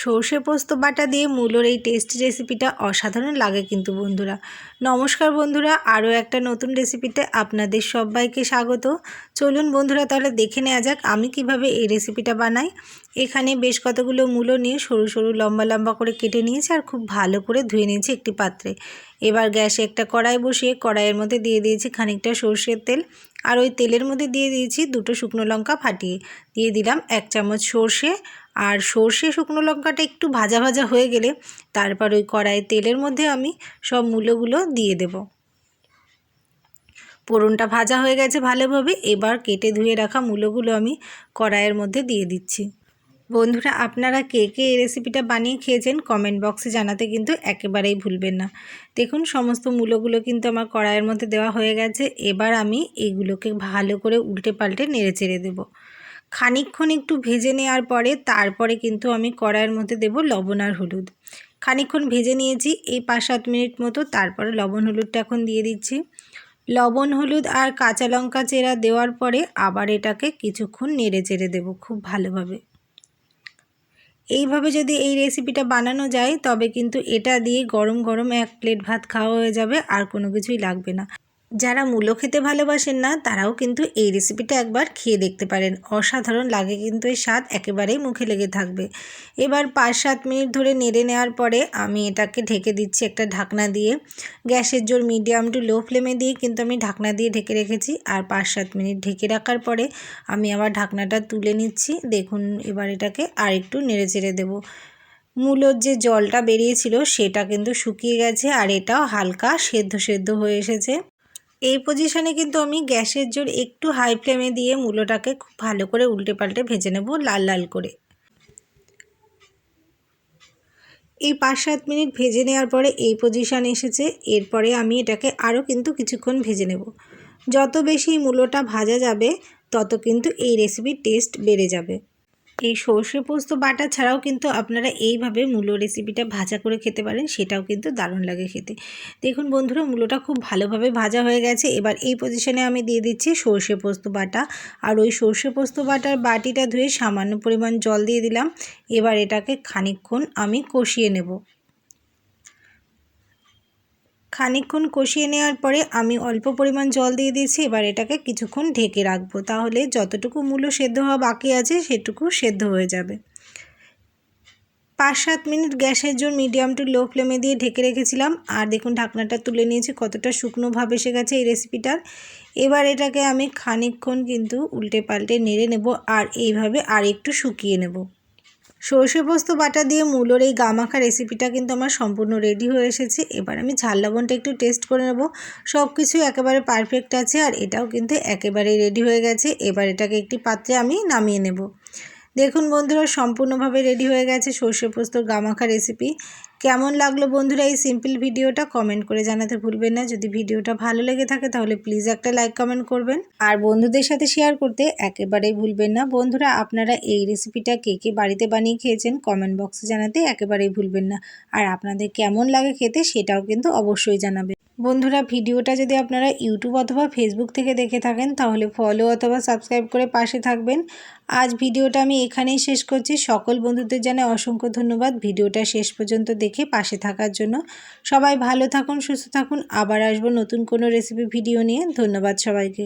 সর্ষে পোস্ত বাটা দিয়ে মূলোর এই টেস্টি রেসিপিটা অসাধারণ লাগে কিন্তু বন্ধুরা। নমস্কার বন্ধুরা, আরও একটা নতুন রেসিপিতে আপনাদের সবাইকে স্বাগত। চলুন বন্ধুরা তাহলে দেখে নেওয়া যাক আমি কিভাবে এই রেসিপিটা বানাই। এখানে বেশ কতগুলো মূলো নিয়ে সরু সরু লম্বা লম্বা করে কেটে নিয়েছি আর খুব ভালো করে ধুয়ে নিয়েছি একটি পাত্রে। এবার গ্যাসে একটা কড়াই বসিয়ে কড়াইয়ের মধ্যে দিয়ে দিয়েছি খানিকটা সর্ষের তেল, আর ওই তেলের মধ্যে দিয়ে দিয়েছি দুটো শুকনো লঙ্কা ফাটিয়ে, দিয়ে দিলাম 1 চামচ সর্ষে। আর সর্ষে শুকনো লঙ্কাটা একটু ভাজা ভাজা হয়ে গেলে তারপর ওই কড়াই তেলের মধ্যে আমি সব মূলোগুলো দিয়ে দেব। ফোড়নটা ভাজা হয়ে গেছে ভালোভাবে, এবার কেটে ধুয়ে রাখা মূলোগুলো আমি কড়াইয়ের মধ্যে দিয়ে দিচ্ছি। বন্ধুরা আপনারা কে কে এই রেসিপিটা বানিয়ে খেয়েছেন কমেন্ট বক্সে জানাতে কিন্তু একেবারেই ভুলবেন না। দেখুন সমস্ত মূলোগুলো কিন্তু আমার কড়াইয়ের মধ্যে দেওয়া হয়ে গেছে। এবার আমি এইগুলোকে ভালো করে উল্টে পাল্টে নেড়ে চেড়ে দেবো। খানিকক্ষণ একটু ভেজে নেওয়ার পরে তারপরে কিন্তু আমি কড়াইয়ের মধ্যে দেব লবণ আর হলুদ। খানিকক্ষণ ভেজে নিয়েছি এই 5-7 মিনিট মতো, তারপরে লবণ হলুদটা এখন দিয়ে দিচ্ছি। লবণ হলুদ আর কাঁচা লঙ্কা চেরা দেওয়ার পরে আবার এটাকে কিছুক্ষণ নেড়ে চেড়ে দেবো খুব ভালোভাবে। এইভাবে যদি এই রেসিপিটা বানানো যায় তবে কিন্তু এটা দিয়ে গরম গরম 1 প্লেট ভাত খাওয়া হয়ে যাবে, আর কোনো কিছুই লাগবে না। যারা মূলো খেতে ভালোবাসেন না তারাও কিন্তু এই রেসিপিটা একবার খেয়ে দেখতে পারেন, অসাধারণ লাগে কিন্তু এই স্বাদ একেবারেই মুখে লেগে থাকবে। এবার 5-7 মিনিট ধরে নেড়ে নেওয়ার পরে আমি এটাকে ঢেকে দিচ্ছি একটা ঢাকনা দিয়ে। গ্যাসের জোর মিডিয়াম টু লো ফ্লেমে দিয়ে কিন্তু আমি ঢাকনা দিয়ে ঢেকে রেখেছি, আর 5-7 মিনিট ঢেকে রাখার পরে আমি আবার ঢাকনাটা তুলে নিচ্ছি। দেখুন এবার এটাকে আর একটু নেড়ে চেড়ে দেবো। মূলোর যে জলটা বেরিয়েছিল সেটা কিন্তু শুকিয়ে গেছে, আর এটাও হালকা সেদ্ধ সেদ্ধ হয়ে এসেছে। এই পজিশনে কিন্তু আমি গ্যাসের জোর একটু হাই ফ্লেমে দিয়ে মূলোটাকে খুব ভালো করে উল্টে পাল্টে ভেজে নেব লাল লাল করে। এই 5-7 মিনিট ভেজে নেওয়ার পরে এই পজিশন এসেছে। এরপরে আমি এটাকে আরও কিন্তু কিছুক্ষণ ভেজে নেব। যত বেশি মূলোটা ভাজা যাবে তত কিন্তু এই রেসিপির টেস্ট বেড়ে যাবে। এই সর্ষে পোস্ত বাটা ছাড়াও কিন্তু আপনারা এইভাবে মূলো রেসিপিটা ভাজা করে খেতে পারেন, সেটাও কিন্তু দারুণ লাগে খেতে। দেখুন বন্ধুরা মূলোটা খুব ভালোভাবে ভাজা হয়ে গেছে। এবার এই পজিশনে আমি দিয়ে দিচ্ছি সর্ষে পোস্ত বাটা, আর ওই সর্ষে পোস্ত বাটার বাটিটা ধুয়ে সামান্য পরিমাণ জল দিয়ে দিলাম। এবার এটাকে খানিকক্ষণ আমি কষিয়ে নেব। খানিকক্ষণ কষিয়ে নেওয়ার পরে আমি অল্প পরিমাণ জল দিয়ে দিয়েছি। এবার এটাকে কিছুক্ষণ ঢেকে রাখবো, তাহলে যতটুকু মূলো সেদ্ধ হওয়া বাকি আছে সেটুকু সেদ্ধ হয়ে যাবে। 5-7 মিনিট গ্যাসের জোর মিডিয়াম টু লো ফ্লেমে দিয়ে ঢেকে রেখেছিলাম, আর দেখুন ঢাকনাটা তুলে নিয়েছি, কতটা শুকনো ভাব এসে গেছে এই রেসিপিটার। এবার এটাকে আমি খানিকক্ষণ কিন্তু উল্টে পাল্টে নেড়ে নেব, আর এইভাবে আর একটু শুকিয়ে নেব। সর্ষে পোস্ত বাটা দিয়ে মূলোর এই গামাখা রেসিপিটা কিন্তু আমার সম্পূর্ণ রেডি হয়ে এসেছে। এবার আমি ঝাল লবণটা একটু টেস্ট করে নেব। সব কিছু একেবারে পারফেক্ট আছে, আর এটাও কিন্তু একেবারেই রেডি হয়ে গেছে। এবার এটাকে একটি পাত্রে আমি নামিয়ে নেব। দেখুন বন্ধুরা সম্পূর্ণভাবে রেডি হয়ে গেছে সর্ষে পোস্তর গামাখা রেসিপি। কেমন লাগলো বন্ধুরা এই সিম্পল ভিডিওটা কমেন্ট করে জানাতে ভুলবেন না। যদি ভিডিওটা ভালো লেগে থাকে তাহলে প্লিজ একটা লাইক কমেন্ট করবেন, আর বন্ধুদের সাথে শেয়ার করতে একেবারেই ভুলবেন না। বন্ধুরা আপনারা এই রেসিপিটা কে কে বাড়িতে বানিয়ে খেয়েছেন কমেন্ট বক্সে জানাতে একেবারেই ভুলবেন না, আর আপনাদের কেমন লাগে খেতে সেটাও কিন্তু অবশ্যই জানাবেন। বন্ধুরা ভিডিওটা যদি আপনারা ইউটিউব অথবা ফেসবুক থেকে দেখে থাকেন তাহলে ফলো অথবা সাবস্ক্রাইব করে পাশে থাকবেন। আজ ভিডিওটা আমি এখানেই শেষ করছি। সকল বন্ধুদের জানাই অসংখ্য ধন্যবাদ ভিডিওটা শেষ পর্যন্ত দেখে পাশে থাকার জন্য। সবাই ভালো থাকুন, সুস্থ থাকুন। আবার আসবো নতুন কোনো রেসিপি ভিডিও নিয়ে। ধন্যবাদ সবাইকে।